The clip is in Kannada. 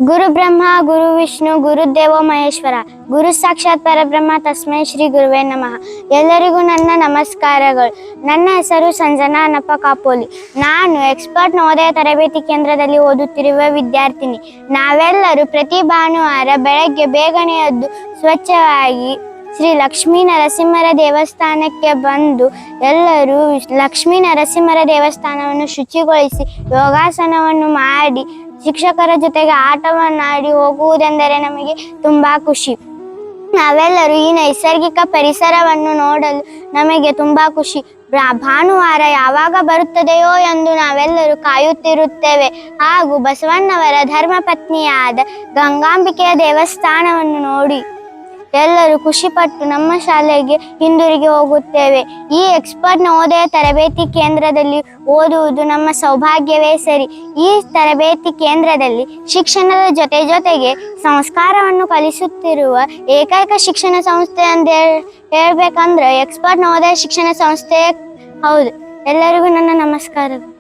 ಗುರು ಬ್ರಹ್ಮ ಗುರು ವಿಷ್ಣು ಗುರುದೇವೋ ಮಹೇಶ್ವರ ಗುರು ಸಾಕ್ಷಾತ್ ಪರಬ್ರಹ್ಮ ತಸ್ಮೈ ಶ್ರೀ ಗುರುವೇ ನಮಃ. ಎಲ್ಲರಿಗೂ ನನ್ನ ನಮಸ್ಕಾರಗಳು. ನನ್ನ ಹೆಸರು ಸಂಜನಾ ನಪ್ಪ ಕಾಪೋಲಿ. ನಾನು ಎಕ್ಸ್ಪರ್ಟ್ ನವೋದಯ ತರಬೇತಿ ಕೇಂದ್ರದಲ್ಲಿ ಓದುತ್ತಿರುವ ವಿದ್ಯಾರ್ಥಿನಿ. ನಾವೆಲ್ಲರೂ ಪ್ರತಿ ಭಾನುವಾರ ಬೆಳಗ್ಗೆ ಬೇಗನೆ ಎದ್ದು ಸ್ವಚ್ಛವಾಗಿ ಶ್ರೀ ಲಕ್ಷ್ಮೀ ನರಸಿಂಹರ ದೇವಸ್ಥಾನಕ್ಕೆ ಬಂದು ಎಲ್ಲರೂ ಲಕ್ಷ್ಮೀ ನರಸಿಂಹರ ದೇವಸ್ಥಾನವನ್ನು ಶುಚಿಗೊಳಿಸಿ ಯೋಗಾಸನವನ್ನು ಮಾಡಿ ಶಿಕ್ಷಕರ ಜೊತೆಗೆ ಆಟವನ್ನಾಡಿ ಹೋಗುವುದೆಂದರೆ ನಮಗೆ ತುಂಬಾ ಖುಷಿ. ನಾವೆಲ್ಲರೂ ಈ ನೈಸರ್ಗಿಕ ಪರಿಸರವನ್ನು ನೋಡಲು ನಮಗೆ ತುಂಬಾ ಖುಷಿ. ಭಾನುವಾರ ಯಾವಾಗ ಬರುತ್ತದೆಯೋ ಎಂದು ನಾವೆಲ್ಲರೂ ಕಾಯುತ್ತಿರುತ್ತೇವೆ. ಹಾಗೂ ಬಸವಣ್ಣವರ ಧರ್ಮಪತ್ನಿಯಾದ ಗಂಗಾಂಬಿಕೆಯ ದೇವಸ್ಥಾನವನ್ನು ನೋಡಿ ಎಲ್ಲರೂ ಖುಷಿಪಟ್ಟು ನಮ್ಮ ಶಾಲೆಗೆ ಹಿಂದಿರುಗಿ ಹೋಗುತ್ತೇವೆ. ಈ ಎಕ್ಸ್ಪರ್ಟ್ ನವೋದಯ ತರಬೇತಿ ಕೇಂದ್ರದಲ್ಲಿ ಓದುವುದು ನಮ್ಮ ಸೌಭಾಗ್ಯವೇ ಸರಿ. ಈ ತರಬೇತಿ ಕೇಂದ್ರದಲ್ಲಿ ಶಿಕ್ಷಣದ ಜೊತೆಗೆ ಸಂಸ್ಕಾರವನ್ನು ಕಲಿಸುತ್ತಿರುವ ಏಕೈಕ ಶಿಕ್ಷಣ ಸಂಸ್ಥೆ ಅಂತ ಹೇಳ್ಬೇಕಂದ್ರೆ ಎಕ್ಸ್ಪರ್ಟ್ ನವೋದಯ ಶಿಕ್ಷಣ ಸಂಸ್ಥೆ ಹೌದು. ಎಲ್ಲರಿಗೂ ನನ್ನ ನಮಸ್ಕಾರಗಳು.